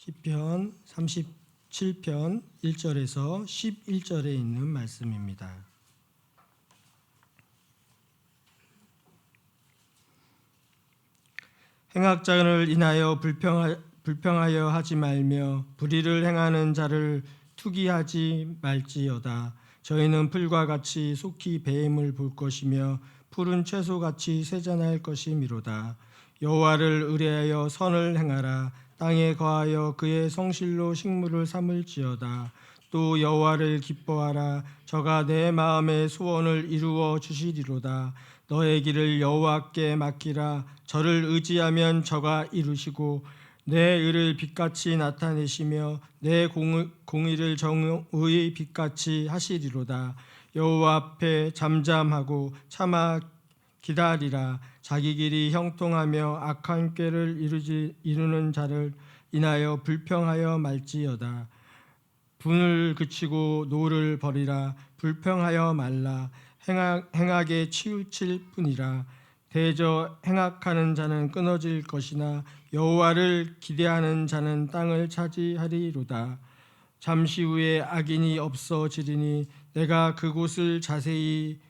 시편 37편 1절에서 11절에 있는 말씀입니다. 행악자를 인하여 불평하여 하지 말며 불의를 행하는 자를 투기하지 말지어다. 저희는 풀과 같이 속히 배임을 볼 것이며 푸른 채소같이 세잔할 것이미로다. 여호와를 의뢰하여 선을 행하라. 땅에 거하여 그의 성실로 식물을 삼을지어다. 또 여호와를 기뻐하라. 저가 내 마음의 소원을 이루어 주시리로다. 너의 길을 여호와께 맡기라. 저를 의지하면 저가 이루시고 내 의를 빛같이 나타내시며 내 공의를 정의의 빛같이 하시리로다. 여호와 앞에 잠잠하고 참아 기다리라. 자기 길이 형통하며 악한 꾀를 이루는 자를 인하여 불평하여 말지어다. 분을 그치고 노를 버리라. 불평하여 말라. 행악에 치우칠 뿐이라. 대저 행악하는 자는 끊어질 것이나 여호와를 기대하는 자는 땅을 차지하리로다. 잠시 후에 악인이 없어지리니 내가 그곳을 자세히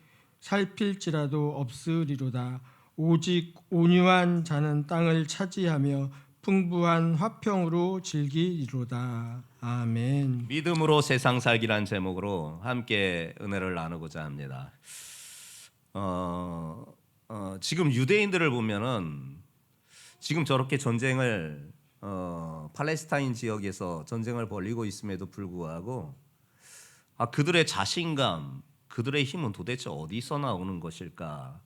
살필지라도 없으리로다. 오직 온유한 자는 땅을 차지하며 풍부한 화평으로 즐기리로다. 아멘. 믿음으로 세상 살기란 제목으로 함께 은혜를 나누고자 합니다. 지금 유대인들을 보면은 지금 저렇게 전쟁을 팔레스타인 지역에서 전쟁을 벌이고 있음에도 불구하고 그들의 자신감, 그들의 힘은 도대체 어디서 나오는 것일까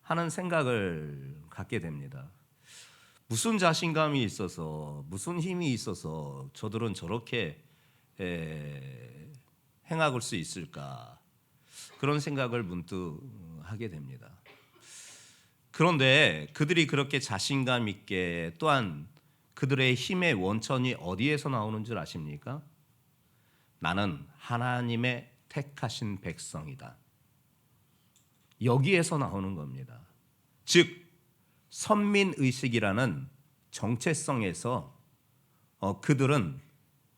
하는 생각을 갖게 됩니다. 무슨 자신감이 있어서, 무슨 힘이 있어서 저들은 저렇게 행할 수 있을까, 그런 생각을 문득 하게 됩니다. 그런데 그들이 그렇게 자신감 있게, 또한 그들의 힘의 원천이 어디에서 나오는 줄 아십니까? 나는 하나님의 택하신 백성이다. 여기에서 나오는 겁니다. 즉 선민의식이라는 정체성에서 그들은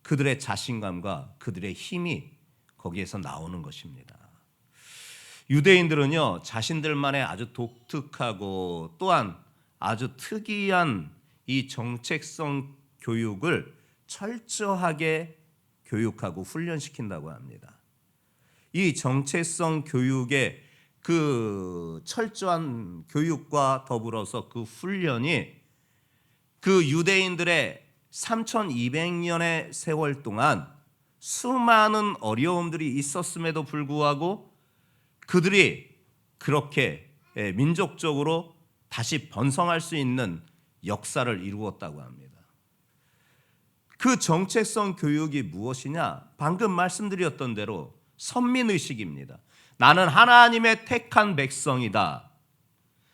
그들의 자신감과 그들의 힘이 거기에서 나오는 것입니다. 유대인들은요, 자신들만의 아주 독특하고 또한 아주 특이한 이 정체성 교육을 철저하게 교육하고 훈련시킨다고 합니다. 이 정체성 교육의 그 철저한 교육과 더불어서 그 훈련이 그 유대인들의 3200년의 세월 동안 수많은 어려움들이 있었음에도 불구하고 그들이 그렇게 민족적으로 다시 번성할 수 있는 역사를 이루었다고 합니다. 그 정체성 교육이 무엇이냐? 방금 말씀드렸던 대로 선민의식입니다. 나는 하나님의 택한 백성이다.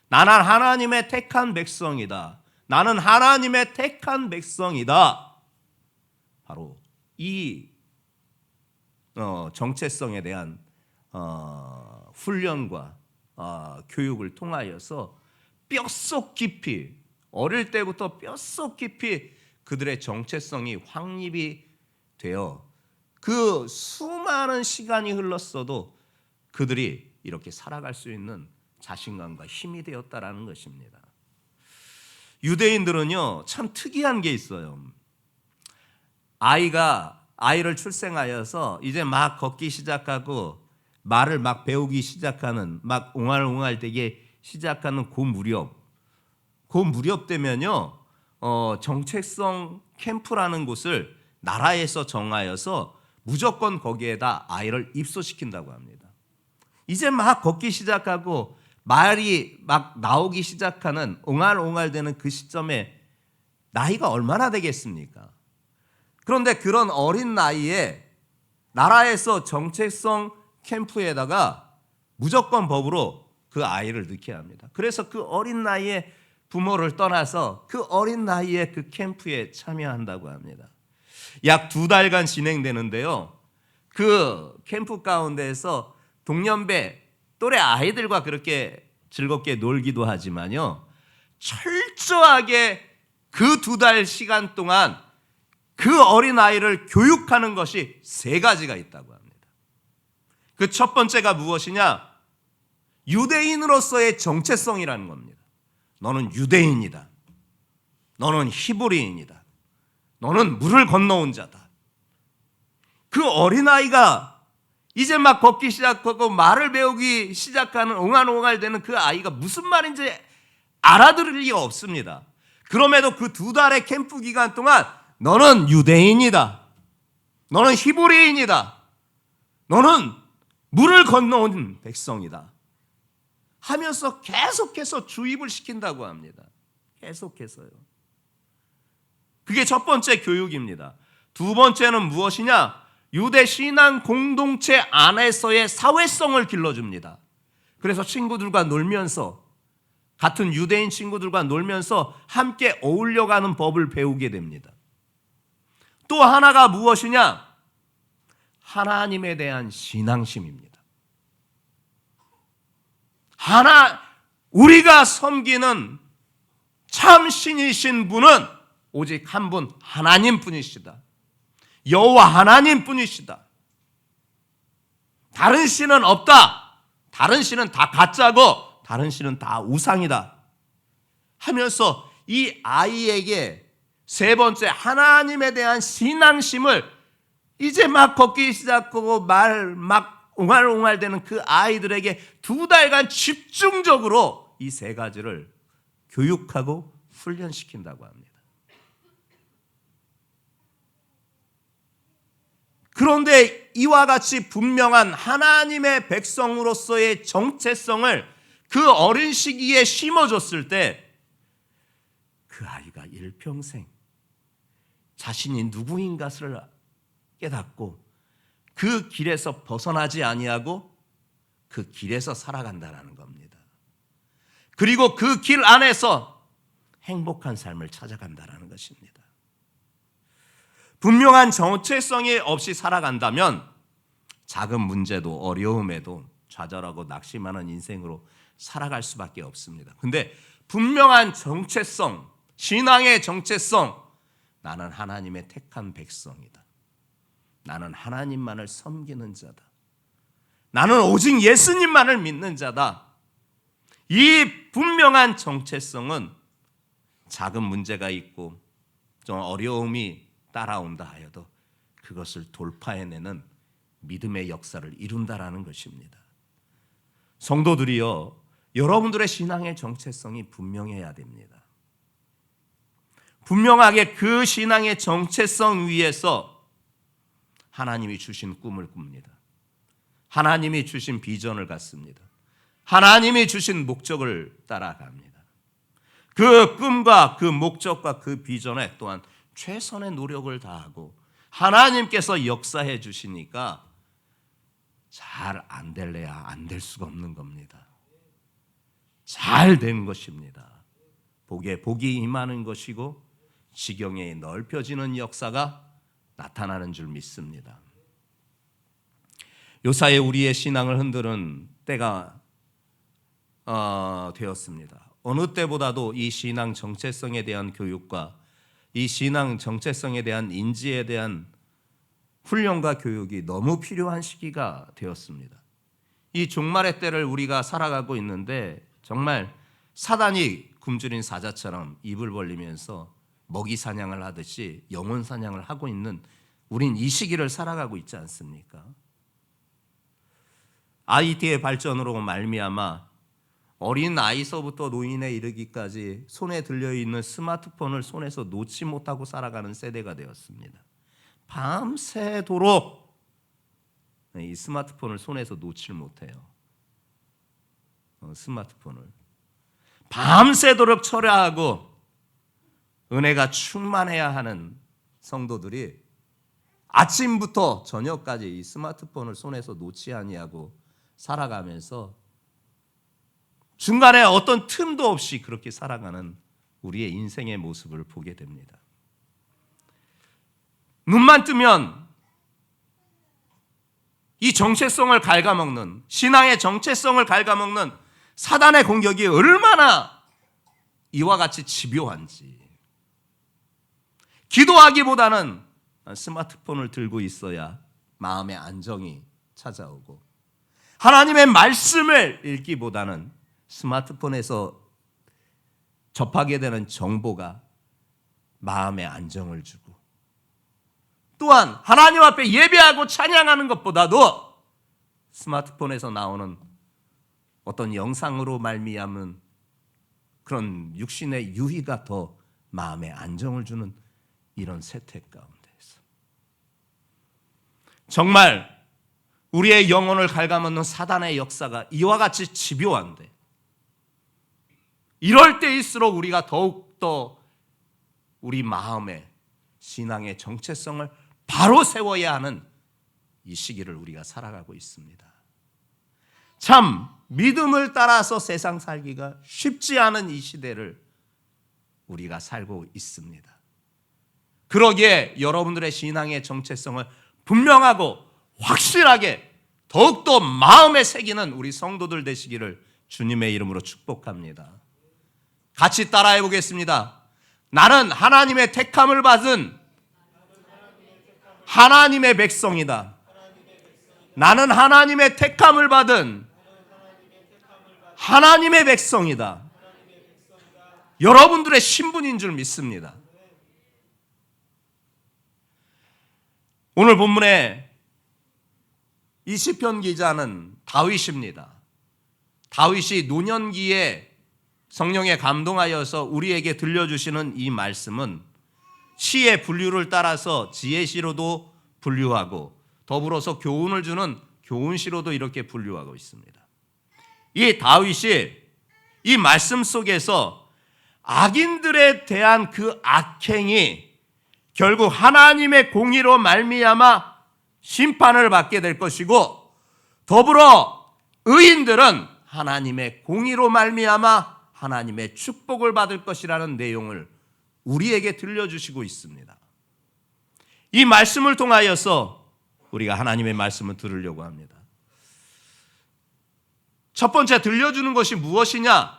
나는 하나님의 택한 백성이다. 나는 하나님의 택한 백성이다. 바로 이 정체성에 대한 훈련과 교육을 통하여서 뼛속 깊이, 어릴 때부터 뼛속 깊이 그들의 정체성이 확립이 되어 그 수많은 시간이 흘렀어도 그들이 이렇게 살아갈 수 있는 자신감과 힘이 되었다라는 것입니다. 유대인들은요, 참 특이한 게 있어요. 아이를 출생하여서 이제 막 걷기 시작하고 말을 막 배우기 시작하는, 막 옹알옹알되게 시작하는 그 무렵 되면요, 정체성 캠프라는 곳을 나라에서 정하여서 무조건 거기에다 아이를 입소시킨다고 합니다. 이제 막 걷기 시작하고 말이 막 나오기 시작하는 옹알옹알되는 그 시점에 나이가 얼마나 되겠습니까? 그런데 그런 어린 나이에 나라에서 정체성 캠프에다가 무조건 법으로 그 아이를 넣게 합니다. 그래서 그 어린 나이에 부모를 떠나서 그 어린 나이에 그 캠프에 참여한다고 합니다. 약 2달간 진행되는데요, 그 캠프 가운데에서 동년배 또래 아이들과 그렇게 즐겁게 놀기도 하지만요, 철저하게 그 2달 시간 동안 그 어린아이를 교육하는 것이 세 가지가 있다고 합니다. 그 첫 번째가 무엇이냐? 유대인으로서의 정체성이라는 겁니다. 너는 유대인이다. 너는 히브리인이다. 너는 물을 건너온 자다. 그 어린아이가 이제 막 걷기 시작하고 말을 배우기 시작하는 옹알옹알대는 그 아이가 무슨 말인지 알아들을 리가 없습니다. 그럼에도 그 2달의 캠프 기간 동안 너는 유대인이다. 너는 히브리인이다. 너는 물을 건너온 백성이다. 하면서 계속해서 주입을 시킨다고 합니다. 계속해서요. 그게 첫 번째 교육입니다. 두 번째는 무엇이냐? 유대 신앙 공동체 안에서의 사회성을 길러줍니다. 그래서 친구들과 놀면서, 같은 유대인 친구들과 놀면서 함께 어울려가는 법을 배우게 됩니다. 또 하나가 무엇이냐? 하나님에 대한 신앙심입니다. 우리가 섬기는 참 신이신 분은 오직 한 분, 하나님 뿐이시다. 여호와 하나님 뿐이시다. 다른 신은 없다. 다른 신은 다 가짜고 다른 신은 다 우상이다. 하면서 이 아이에게 세 번째 하나님에 대한 신앙심을 이제 막 걷기 시작하고 말 막 옹알옹알대는 그 아이들에게 2달간 집중적으로 이 세 가지를 교육하고 훈련시킨다고 합니다. 그런데 이와 같이 분명한 하나님의 백성으로서의 정체성을 그 어린 시기에 심어줬을 때 그 아이가 일평생 자신이 누구인가를 깨닫고 그 길에서 벗어나지 아니하고 그 길에서 살아간다는 겁니다. 그리고 그 길 안에서 행복한 삶을 찾아간다는 것입니다. 분명한 정체성이 없이 살아간다면 작은 문제도 어려움에도 좌절하고 낙심하는 인생으로 살아갈 수밖에 없습니다. 근데 분명한 정체성, 신앙의 정체성, 나는 하나님의 택한 백성이다. 나는 하나님만을 섬기는 자다. 나는 오직 예수님만을 믿는 자다. 이 분명한 정체성은 작은 문제가 있고 좀 어려움이 따라온다 하여도 그것을 돌파해내는 믿음의 역사를 이룬다라는 것입니다. 성도들이요, 여러분들의 신앙의 정체성이 분명해야 됩니다. 분명하게 그 신앙의 정체성 위에서 하나님이 주신 꿈을 꿉니다. 하나님이 주신 비전을 갖습니다. 하나님이 주신 목적을 따라갑니다. 그 꿈과 그 목적과 그 비전에 또한 최선의 노력을 다하고 하나님께서 역사해 주시니까 잘 안 될래야 안 될 수가 없는 겁니다. 잘 된 것입니다. 복에 복이 임하는 것이고 지경에 넓혀지는 역사가 나타나는 줄 믿습니다. 요사이 우리의 신앙을 흔드는 때가 되었습니다. 어느 때보다도 이 신앙 정체성에 대한 교육과 이 신앙 정체성에 대한 인지에 대한 훈련과 교육이 너무 필요한 시기가 되었습니다. 이 종말의 때를 우리가 살아가고 있는데 정말 사단이 굶주린 사자처럼 입을 벌리면서 먹이 사냥을 하듯이 영혼 사냥을 하고 있는 우린 이 시기를 살아가고 있지 않습니까? IT의 발전으로 말미암아 어린 아이서부터 노인에 이르기까지 손에 들려있는 스마트폰을 손에서 놓지 못하고 살아가는 세대가 되었습니다. 밤새도록 이 스마트폰을 손에서 놓질 못해요. 스마트폰을 밤새도록 철야하고 은혜가 충만해야 하는 성도들이 아침부터 저녁까지 이 스마트폰을 손에서 놓지 아니하고 살아가면서 중간에 어떤 틈도 없이 그렇게 살아가는 우리의 인생의 모습을 보게 됩니다. 눈만 뜨면 이 정체성을 갉아먹는, 신앙의 정체성을 갉아먹는 사단의 공격이 얼마나 이와 같이 집요한지, 기도하기보다는 스마트폰을 들고 있어야 마음의 안정이 찾아오고, 하나님의 말씀을 읽기보다는 스마트폰에서 접하게 되는 정보가 마음의 안정을 주고, 또한 하나님 앞에 예배하고 찬양하는 것보다도 스마트폰에서 나오는 어떤 영상으로 말미암은 그런 육신의 유희가 더 마음에 안정을 주는 이런 세태 가운데서 정말 우리의 영혼을 갉아먹는 사단의 역사가 이와 같이 집요한데, 이럴 때일수록 우리가 더욱더 우리 마음의 신앙의 정체성을 바로 세워야 하는 이 시기를 우리가 살아가고 있습니다. 참 믿음을 따라서 세상 살기가 쉽지 않은 이 시대를 우리가 살고 있습니다. 그러기에 여러분들의 신앙의 정체성을 분명하고 확실하게 더욱더 마음에 새기는 우리 성도들 되시기를 주님의 이름으로 축복합니다. 같이 따라해 보겠습니다. 나는 하나님의 택함을 받은 하나님의 백성이다. 나는 하나님의 택함을 받은 하나님의 백성이다. 여러분들의 신분인 줄 믿습니다. 오늘 본문에 이 시편 기자는 다윗입니다. 다윗이 노년기에 성령에 감동하여서 우리에게 들려주시는 이 말씀은 시의 분류를 따라서 지혜시로도 분류하고 더불어서 교훈을 주는 교훈시로도 이렇게 분류하고 있습니다. 이 다윗이 이 말씀 속에서 악인들에 대한 그 악행이 결국 하나님의 공의로 말미암아 심판을 받게 될 것이고, 더불어 의인들은 하나님의 공의로 말미암아 하나님의 축복을 받을 것이라는 내용을 우리에게 들려주시고 있습니다. 이 말씀을 통하여서 우리가 하나님의 말씀을 들으려고 합니다. 첫 번째 들려주는 것이 무엇이냐?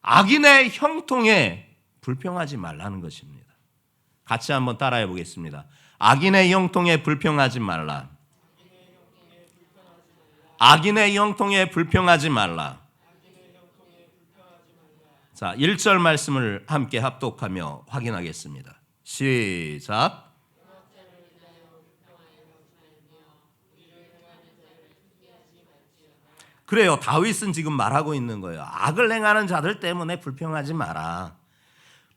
악인의 형통에 불평하지 말라는 것입니다. 같이 한번 따라해 보겠습니다. 악인의 형통에 불평하지 말라. 악인의 형통에 불평하지 말라. 자, 1절 말씀을 함께 합독하며 확인하겠습니다. 시작. 그래요. 다윗은 지금 말하고 있는 거예요. 악을 행하는 자들 때문에 불평하지 마라.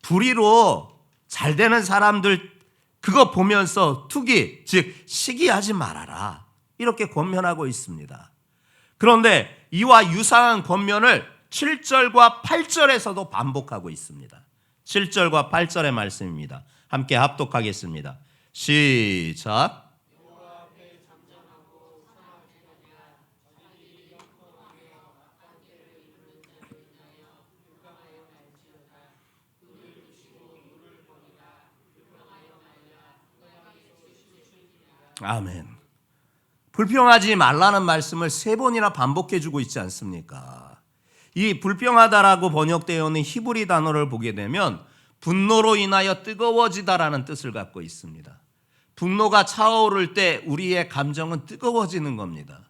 불의로 잘 되는 사람들 그거 보면서 투기, 즉 시기하지 말아라. 이렇게 권면하고 있습니다. 그런데 이와 유사한 권면을 7절과 8절에서도 반복하고 있습니다. 7절과 8절의 말씀입니다. 함께 합독하겠습니다. 시작. 아멘. 불평하지 말라는 말씀을 3번이나 반복해 주고 있지 않습니까? 이 불평하다라고 번역되어 있는 히브리 단어를 보게 되면 분노로 인하여 뜨거워지다라는 뜻을 갖고 있습니다. 분노가 차오를 때 우리의 감정은 뜨거워지는 겁니다.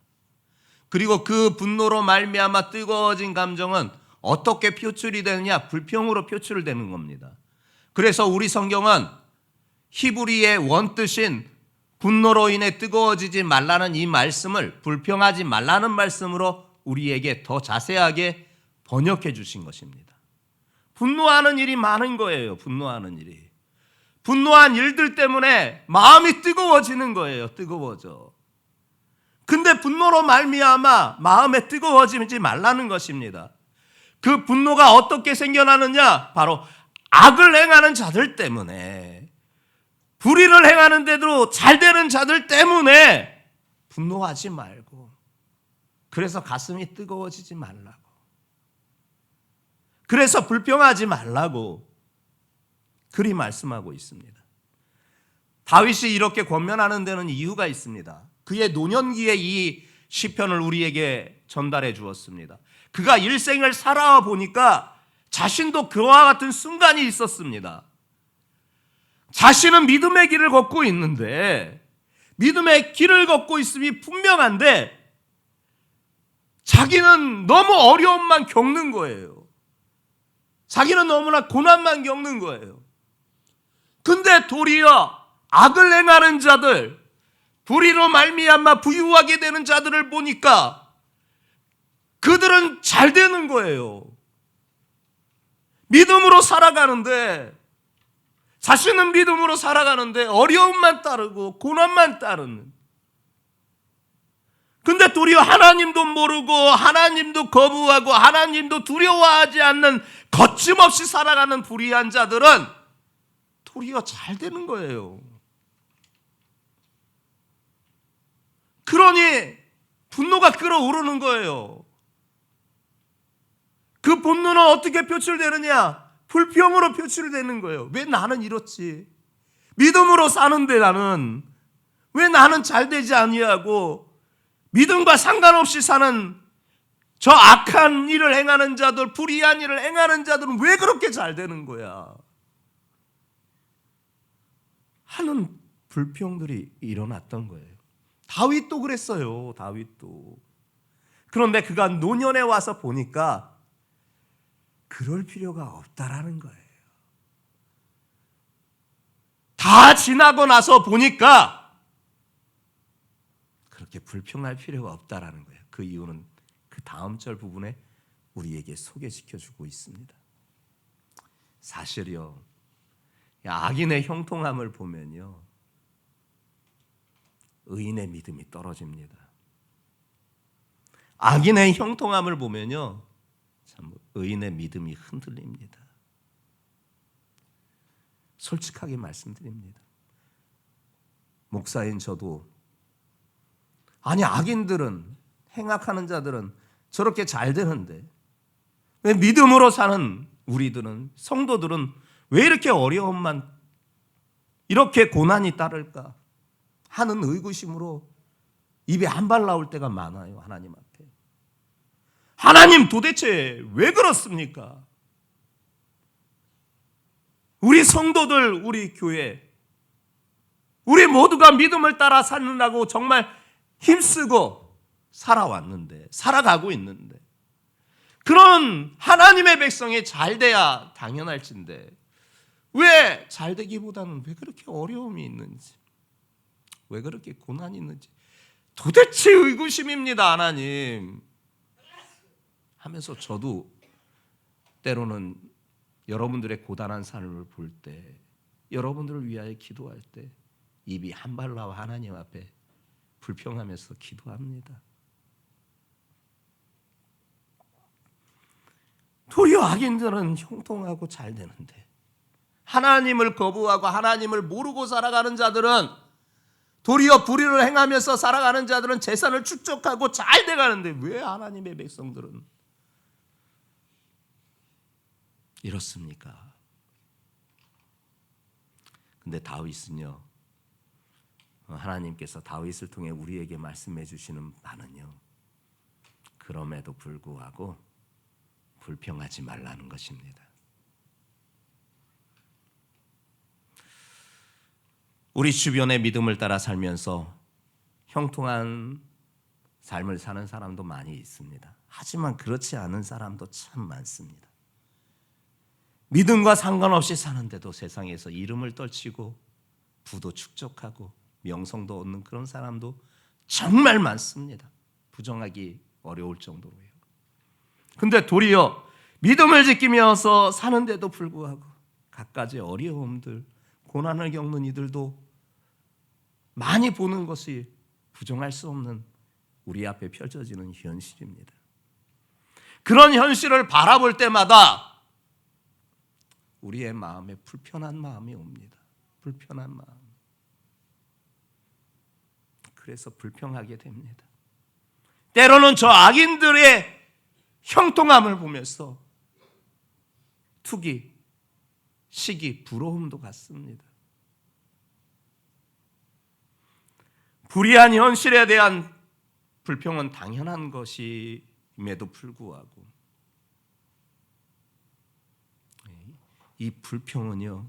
그리고 그 분노로 말미암아 뜨거워진 감정은 어떻게 표출이 되느냐? 불평으로 표출되는 겁니다. 그래서 우리 성경은 히브리의 원뜻인 분노로 인해 뜨거워지지 말라는 이 말씀을 불평하지 말라는 말씀으로 우리에게 더 자세하게 번역해 주신 것입니다. 분노하는 일이 많은 거예요. 분노하는 일이. 분노한 일들 때문에 마음이 뜨거워지는 거예요. 뜨거워져. 근데 분노로 말미암아 마음에 뜨거워지지 말라는 것입니다. 그 분노가 어떻게 생겨나느냐? 바로 악을 행하는 자들 때문에, 불의를 행하는데도 잘 되는 자들 때문에 분노하지 말고, 그래서 가슴이 뜨거워지지 말라고, 그래서 불평하지 말라고 그리 말씀하고 있습니다. 다윗이 이렇게 권면하는 데는 이유가 있습니다. 그의 노년기에 이 시편을 우리에게 전달해 주었습니다. 그가 일생을 살아보니까 자신도 그와 같은 순간이 있었습니다. 자신은 믿음의 길을 걷고 있는데, 믿음의 길을 걷고 있음이 분명한데 자기는 너무 어려움만 겪는 거예요. 자기는 너무나 고난만 겪는 거예요. 근데 도리어 악을 행하는 자들, 불의로 말미암아 부유하게 되는 자들을 보니까 그들은 잘 되는 거예요. 믿음으로 살아가는데, 자신은 믿음으로 살아가는데 어려움만 따르고 고난만 따르는. 근데 도리어 하나님도 모르고 하나님도 거부하고 하나님도 두려워하지 않는 거침없이 살아가는 불의한 자들은 도리어 잘 되는 거예요. 그러니 분노가 끓어오르는 거예요. 그 분노는 어떻게 표출되느냐? 불평으로 표출되는 거예요. 왜 나는 이렇지? 믿음으로 사는데 나는 왜 나는 잘 되지 아니하고 믿음과 상관없이 사는 저 악한 일을 행하는 자들, 불의한 일을 행하는 자들은 왜 그렇게 잘 되는 거야? 하는 불평들이 일어났던 거예요. 다윗도 그랬어요. 다윗도. 그런데 그가 노년에 와서 보니까 그럴 필요가 없다라는 거예요. 다 지나고 나서 보니까 그렇게 불평할 필요가 없다라는 거예요. 그 이유는 그 다음 절 부분에 우리에게 소개시켜주고 있습니다. 사실요, 악인의 형통함을 보면요, 의인의 믿음이 떨어집니다. 악인의 형통함을 보면요, 참 의인의 믿음이 흔들립니다. 솔직하게 말씀드립니다. 목사인 저도, 아니 악인들은, 행악하는 자들은 저렇게 잘 되는데 왜 믿음으로 사는 우리들은, 성도들은 왜 이렇게 어려움만, 이렇게 고난이 따를까 하는 의구심으로 입에 한 발 나올 때가 많아요. 하나님 앞에. 하나님 도대체 왜 그렇습니까? 우리 성도들, 우리 교회, 우리 모두가 믿음을 따라 살느라고 정말 힘쓰고 살아왔는데, 살아가고 있는데, 그런 하나님의 백성이 잘 돼야 당연할진데 왜 잘 되기보다는 왜 그렇게 어려움이 있는지, 왜 그렇게 고난이 있는지 도대체 의구심입니다. 하나님 하면서 저도 때로는 여러분들의 고단한 삶을 볼 때, 여러분들을 위하여 기도할 때 입이 한 발 나와 하나님 앞에 불평하면서 기도합니다. 도리어 악인들은 형통하고 잘 되는데, 하나님을 거부하고 하나님을 모르고 살아가는 자들은, 도리어 불의를 행하면서 살아가는 자들은 재산을 축적하고 잘 돼가는데 왜 하나님의 백성들은 이렇습니까? 근데 다윗은요, 하나님께서 다윗을 통해 우리에게 말씀해 주시는 바는요, 그럼에도 불구하고 불평하지 말라는 것입니다. 우리 주변의 믿음을 따라 살면서 형통한 삶을 사는 사람도 많이 있습니다. 하지만 그렇지 않은 사람도 참 많습니다. 믿음과 상관없이 사는데도 세상에서 이름을 떨치고 부도 축적하고 명성도 얻는 그런 사람도 정말 많습니다. 부정하기 어려울 정도로요. 근데 도리어 믿음을 지키면서 사는데도 불구하고 갖가지 어려움들, 고난을 겪는 이들도 많이 보는 것이 부정할 수 없는 우리 앞에 펼쳐지는 현실입니다. 그런 현실을 바라볼 때마다 우리의 마음에 불편한 마음이 옵니다. 불편한 마음. 그래서 불평하게 됩니다. 때로는 저 악인들의 형통함을 보면서 투기, 시기, 부러움도 같습니다. 불의한 현실에 대한 불평은 당연한 것임에도 불구하고 이 불평은요,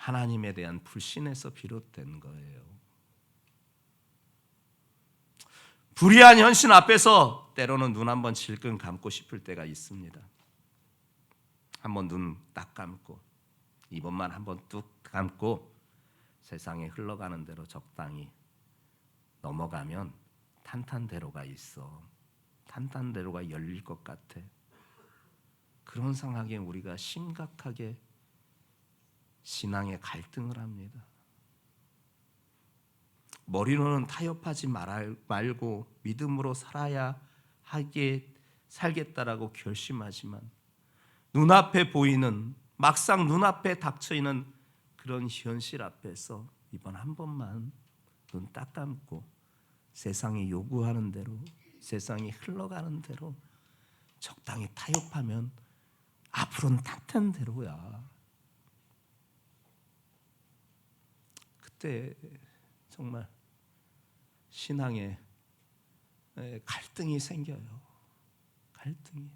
하나님에 대한 불신에서 비롯된 거예요. 불의한 현실 앞에서 때로는 눈 한번 질끈 감고 싶을 때가 있습니다. 한번 눈 딱 감고 이번만 한번 뚝 감고 세상에 흘러가는 대로 적당히 넘어가면 탄탄대로가 있어. 탄탄대로가 열릴 것 같아. 그런 상황에 우리가 심각하게 신앙의 갈등을 합니다. 머리로는 타협하지 말고 믿음으로 살겠다라고 결심하지만 눈앞에 보이는, 막상 눈앞에 닥쳐있는 그런 현실 앞에서 이번 한 번만 눈 딱 감고 세상이 요구하는 대로, 세상이 흘러가는 대로 적당히 타협하면 앞으로는 탄탄대로야. 그때 정말 신앙에 갈등이 생겨요. 갈등이.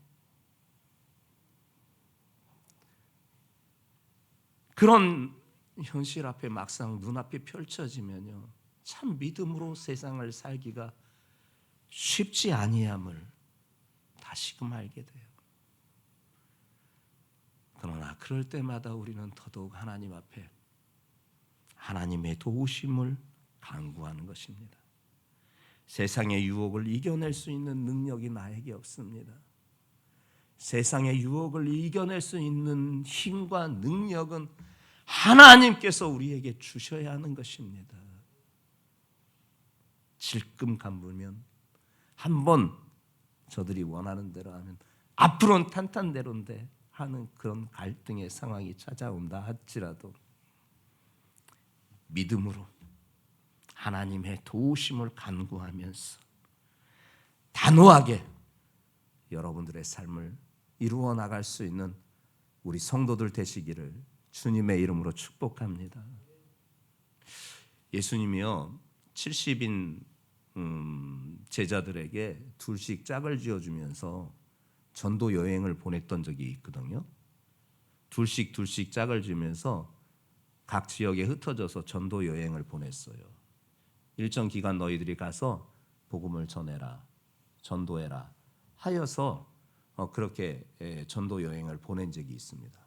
그런 현실 앞에 막상 눈앞에 펼쳐지면요, 참 믿음으로 세상을 살기가 쉽지 아니함을 다시금 알게 돼요. 그러나 그럴 때마다 우리는 더더욱 하나님 앞에 하나님의 도우심을 간구하는 것입니다. 세상의 유혹을 이겨낼 수 있는 능력이 나에게 없습니다. 세상의 유혹을 이겨낼 수 있는 힘과 능력은 하나님께서 우리에게 주셔야 하는 것입니다. 질끔 감으면 한번 저들이 원하는 대로 하면 앞으로는 탄탄대로인데 하는 그런 갈등의 상황이 찾아온다 할지라도 믿음으로 하나님의 도우심을 간구하면서 단호하게 여러분들의 삶을 이루어 나갈 수 있는 우리 성도들 되시기를 주님의 이름으로 축복합니다. 예수님이요 70인 제자들에게 둘씩 짝을 지어주면서 전도 여행을 보냈던 적이 있거든요. 둘씩 짝을 지으면서 각 지역에 흩어져서 전도 여행을 보냈어요. 일정 기간 너희들이 가서 복음을 전해라, 전도해라 하여서 그렇게 전도 여행을 보낸 적이 있습니다.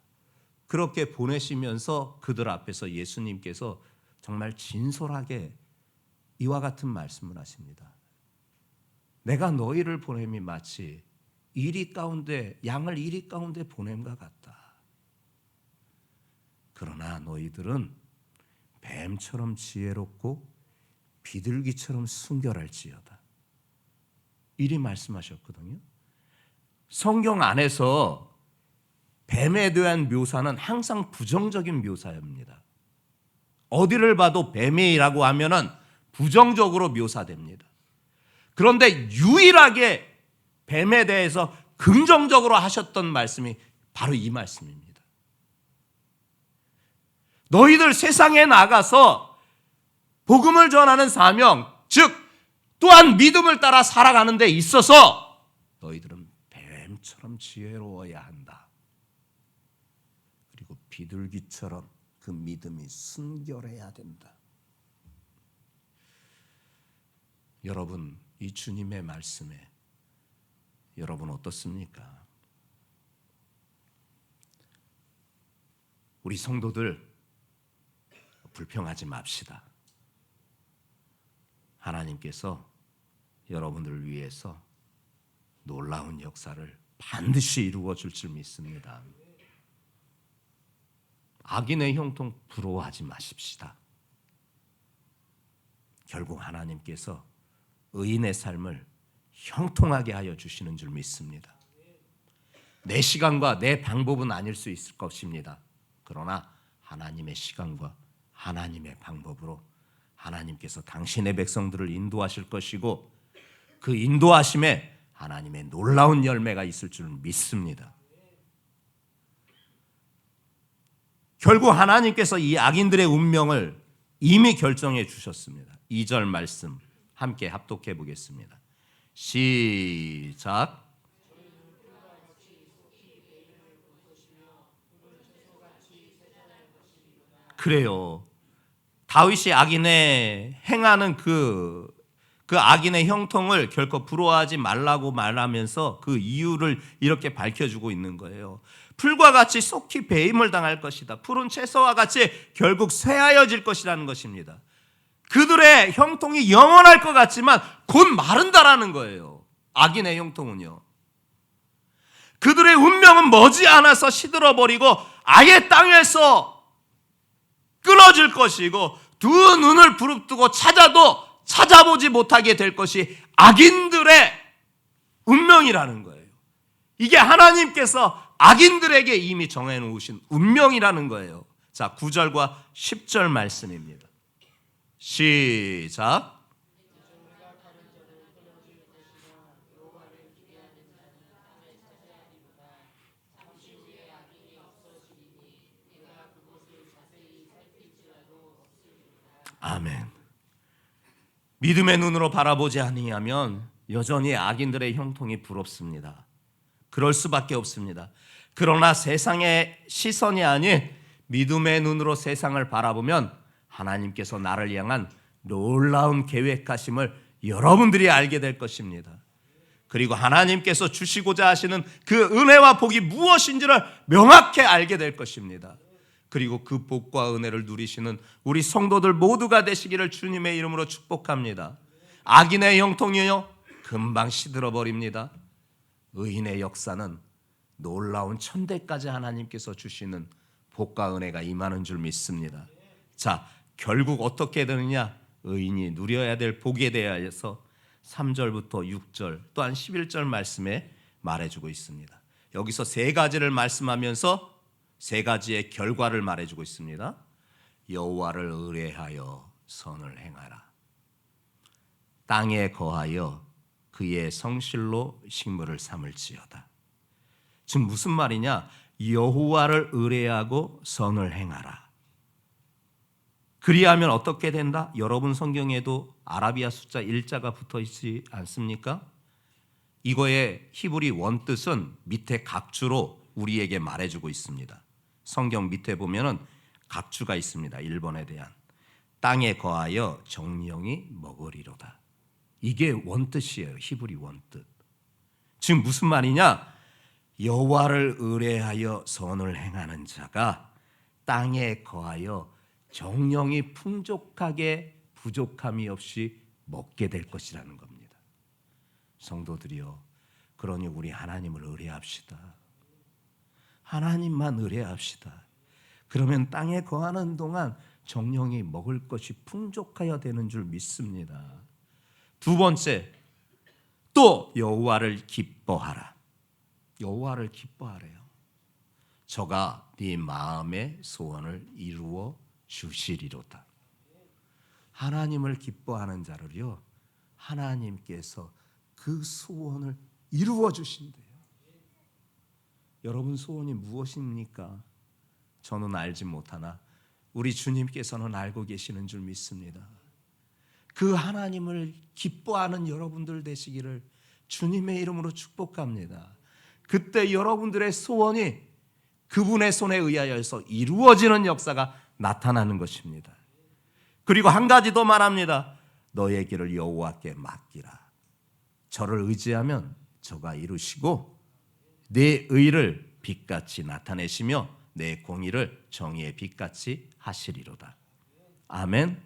그렇게 보내시면서 그들 앞에서 예수님께서 정말 진솔하게 이와 같은 말씀을 하십니다. 내가 너희를 보냄이 마치 양을 이리 가운데 보냄과 같다. 그러나 너희들은 뱀처럼 지혜롭고 비둘기처럼 순결할지어다. 이리 말씀하셨거든요. 성경 안에서 뱀에 대한 묘사는 항상 부정적인 묘사입니다. 어디를 봐도 뱀이라고 하면은 부정적으로 묘사됩니다. 그런데 유일하게 뱀에 대해서 긍정적으로 하셨던 말씀이 바로 이 말씀입니다. 너희들 세상에 나가서 복음을 전하는 사명, 즉 또한 믿음을 따라 살아가는 데 있어서 너희들은 뱀처럼 지혜로워야 한다. 그리고 비둘기처럼 그 믿음이 순결해야 된다. 여러분, 이 주님의 말씀에 여러분 어떻습니까? 우리 성도들 불평하지 맙시다. 하나님께서 여러분들을 위해서 놀라운 역사를 반드시 이루어 줄 줄 믿습니다. 악인의 형통 부러워하지 마십시다. 결국 하나님께서 의인의 삶을 형통하게 하여 주시는 줄 믿습니다. 내 시간과 내 방법은 아닐 수 있을 것입니다. 그러나 하나님의 시간과 하나님의 방법으로 하나님께서 당신의 백성들을 인도하실 것이고 그 인도하심에 하나님의 놀라운 열매가 있을 줄 믿습니다. 결국 하나님께서 이 악인들의 운명을 이미 결정해 주셨습니다. 2절 말씀 함께 합독해 보겠습니다. 시작. 그래요. 다윗이 악인의 행하는 그 악인의 형통을 결코 부러워하지 말라고 말하면서 그 이유를 이렇게 밝혀주고 있는 거예요. 풀과 같이 속히 배임을 당할 것이다. 푸른 채소와 같이 결국 쇠하여질 것이라는 것입니다. 그들의 형통이 영원할 것 같지만 곧 마른다라는 거예요. 악인의 형통은요. 그들의 운명은 머지않아서 시들어버리고 아예 땅에서 끊어질 것이고 두 눈을 부릅뜨고 찾아도 찾아보지 못하게 될 것이 악인들의 운명이라는 거예요. 이게 하나님께서 악인들에게 이미 정해놓으신 운명이라는 거예요. 자, 9절과 10절 말씀입니다. 시작. 아멘. 믿음의 눈으로 바라보지 아니하면 여전히 악인들의 형통이 부럽습니다. 그럴 수밖에 없습니다. 그러나 세상의 시선이 아닌 믿음의 눈으로 세상을 바라보면 하나님께서 나를 향한 놀라운 계획하심을 여러분들이 알게 될 것입니다. 그리고 하나님께서 주시고자 하시는 그 은혜와 복이 무엇인지를 명확히 알게 될 것입니다. 그리고 그 복과 은혜를 누리시는 우리 성도들 모두가 되시기를 주님의 이름으로 축복합니다. 악인의 형통이요 금방 시들어버립니다. 의인의 역사는 놀라운 천대까지 하나님께서 주시는 복과 은혜가 임하는 줄 믿습니다. 자, 결국 어떻게 되느냐? 의인이 누려야 될 복에 대하여서 3절부터 6절 또한 11절 말씀에 말해주고 있습니다. 여기서 세 가지를 말씀하면서 세 가지의 결과를 말해주고 있습니다. 여호와를 의뢰하여 선을 행하라. 땅에 거하여 그의 성실로 식물을 삼을지어다. 지금 무슨 말이냐? 여호와를 의뢰하고 선을 행하라. 그리하면 어떻게 된다? 여러분 성경에도 아라비아 숫자 1자가 붙어 있지 않습니까? 이거의 히브리 원뜻은 밑에 각주로 우리에게 말해주고 있습니다. 성경 밑에 보면은 각주가 있습니다. 1번에 대한 땅에 거하여 정령이 먹으리로다. 이게 원뜻이에요. 히브리 원뜻. 지금 무슨 말이냐? 여호와를 의뢰하여 선을 행하는 자가 땅에 거하여 정령이 풍족하게 부족함이 없이 먹게 될 것이라는 겁니다. 성도들이여, 그러니 우리 하나님을 의뢰합시다. 하나님만 의뢰합시다. 그러면 땅에 거하는 동안 정령이 먹을 것이 풍족하여 되는 줄 믿습니다. 두 번째, 또 여호와를 기뻐하라. 여호와를 기뻐하래요. 저가 네 마음의 소원을 이루어 주시리로다. 하나님을 기뻐하는 자를요, 하나님께서 그 소원을 이루어 주신대요. 여러분 소원이 무엇입니까? 저는 알지 못하나 우리 주님께서는 알고 계시는 줄 믿습니다. 그 하나님을 기뻐하는 여러분들 되시기를 주님의 이름으로 축복합니다. 그때 여러분들의 소원이 그분의 손에 의하여서 이루어지는 역사가 나타나는 것입니다. 그리고 한 가지 더 말합니다. 너의 길을 여호와께 맡기라. 저를 의지하면 저가 이루시고 내 의를 빛같이 나타내시며 내 공의를 정의의 빛같이 하시리로다. 아멘.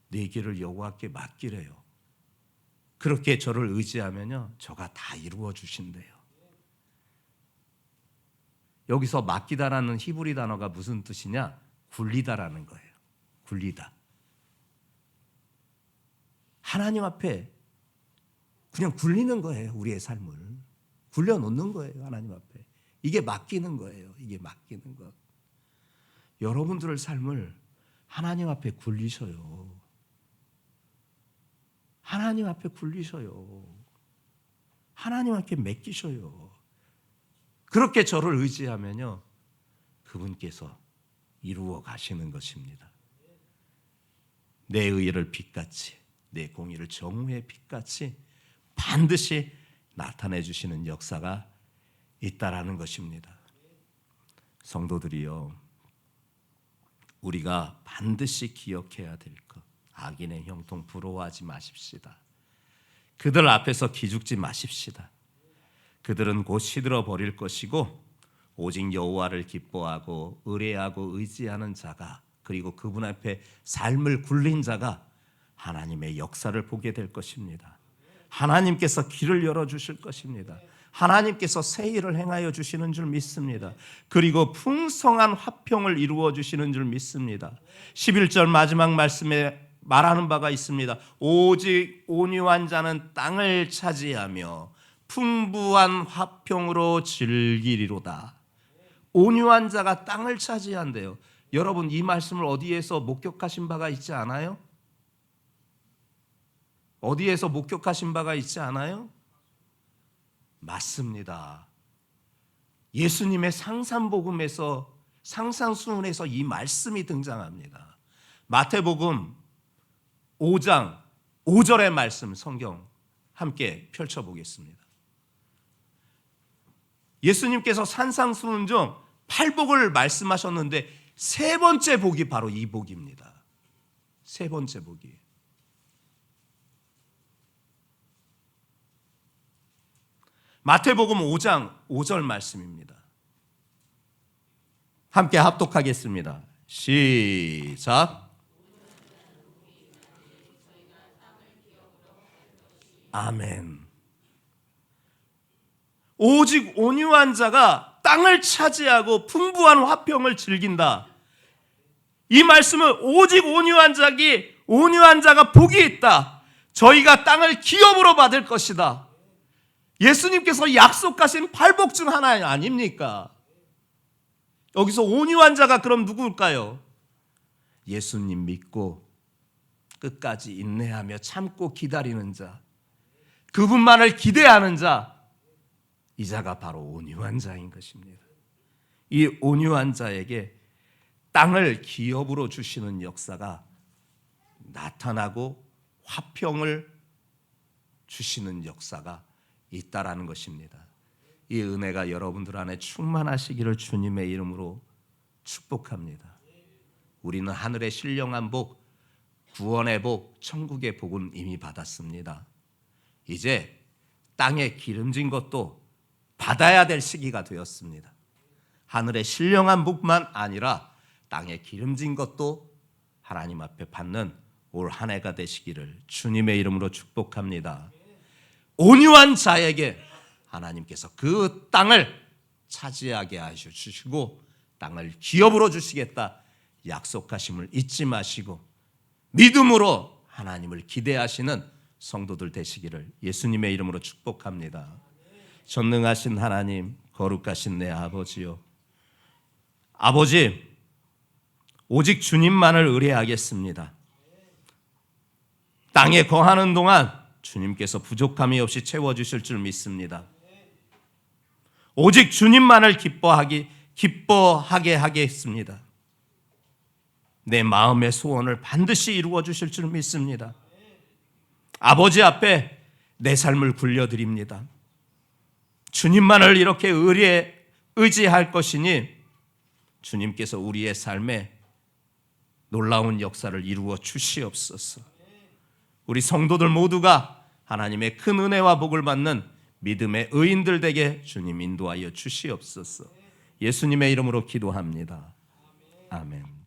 내 길을 여호와께 맡기래요. 그렇게 저를 의지하면요, 저가 다 이루어 주신대요. 여기서 맡기다라는 히브리 단어가 무슨 뜻이냐? 굴리다라는 거예요. 굴리다. 하나님 앞에 그냥 굴리는 거예요. 우리의 삶을 굴려놓는 거예요. 하나님 앞에. 이게 맡기는 거예요. 이게 맡기는 것. 여러분들의 삶을 하나님 앞에 굴리셔요. 하나님 앞에 굴리셔요. 하나님 앞에 맡기셔요. 그렇게 저를 의지하면요, 그분께서 이루어 가시는 것입니다. 내 의를 빛같이, 내 공의를 정의의 빛같이 반드시 나타내 주시는 역사가 있다라는 것입니다. 성도들이요, 우리가 반드시 기억해야 될 것, 악인의 형통 부러워하지 마십시다. 그들 앞에서 기죽지 마십시다. 그들은 곧 시들어 버릴 것이고 오직 여호와를 기뻐하고 의뢰하고 의지하는 자가, 그리고 그분 앞에 삶을 굴린 자가 하나님의 역사를 보게 될 것입니다. 하나님께서 길을 열어주실 것입니다. 하나님께서 새 일을 행하여 주시는 줄 믿습니다. 그리고 풍성한 화평을 이루어 주시는 줄 믿습니다. 11절 마지막 말씀에 말하는 바가 있습니다. 오직 온유한 자는 땅을 차지하며 풍부한 화평으로 즐기리로다. 온유한 자가 땅을 차지한대요. 여러분, 이 말씀을 어디에서 목격하신 바가 있지 않아요? 어디에서 목격하신 바가 있지 않아요? 맞습니다. 예수님의 상산복음에서, 상상수훈에서 이 말씀이 등장합니다. 마태복음 5장 5절의 말씀, 성경 함께 펼쳐보겠습니다. 예수님께서 산상수훈 중 8복을 말씀하셨는데 세 번째 복이 바로 이 복입니다. 세 번째 복이. 마태복음 5장 5절 말씀입니다. 함께 합독하겠습니다. 시작. 아멘. 오직 온유한 자가 땅을 차지하고 풍부한 화평을 즐긴다. 이 말씀은 오직 온유한 자가 복이 있다. 저희가 땅을 기업으로 받을 것이다. 예수님께서 약속하신 8복 중 하나 아닙니까? 여기서 온유한 자가 그럼 누구일까요? 예수님 믿고 끝까지 인내하며 참고 기다리는 자, 그분만을 기대하는 자, 이 자가 바로 온유한 자인 것입니다. 이 온유한 자에게 땅을 기업으로 주시는 역사가 나타나고 화평을 주시는 역사가 있다라는 것입니다. 이 은혜가 여러분들 안에 충만하시기를 주님의 이름으로 축복합니다. 우리는 하늘의 신령한 복, 구원의 복, 천국의 복은 이미 받았습니다. 이제 땅에 기름진 것도 받아야 될 시기가 되었습니다. 하늘의 신령한 복만 아니라 땅에 기름진 것도 하나님 앞에 받는 올 한 해가 되시기를 주님의 이름으로 축복합니다. 온유한 자에게 하나님께서 그 땅을 차지하게 하셔 주시고 땅을 기업으로 주시겠다 약속하심을 잊지 마시고 믿음으로 하나님을 기대하시는 성도들 되시기를 예수님의 이름으로 축복합니다. 전능하신 하나님, 거룩하신 내 아버지요, 아버지, 오직 주님만을 의뢰하겠습니다. 땅에 거하는 동안 주님께서 부족함이 없이 채워주실 줄 믿습니다. 오직 주님만을 기뻐하게 하겠습니다. 내 마음의 소원을 반드시 이루어 주실 줄 믿습니다. 아버지 앞에 내 삶을 굴려드립니다. 주님만을 이렇게 의지할 것이니 주님께서 우리의 삶에 놀라운 역사를 이루어 주시옵소서. 우리 성도들 모두가 하나님의 큰 은혜와 복을 받는 믿음의 의인들 되게 주님 인도하여 주시옵소서. 예수님의 이름으로 기도합니다. 아멘.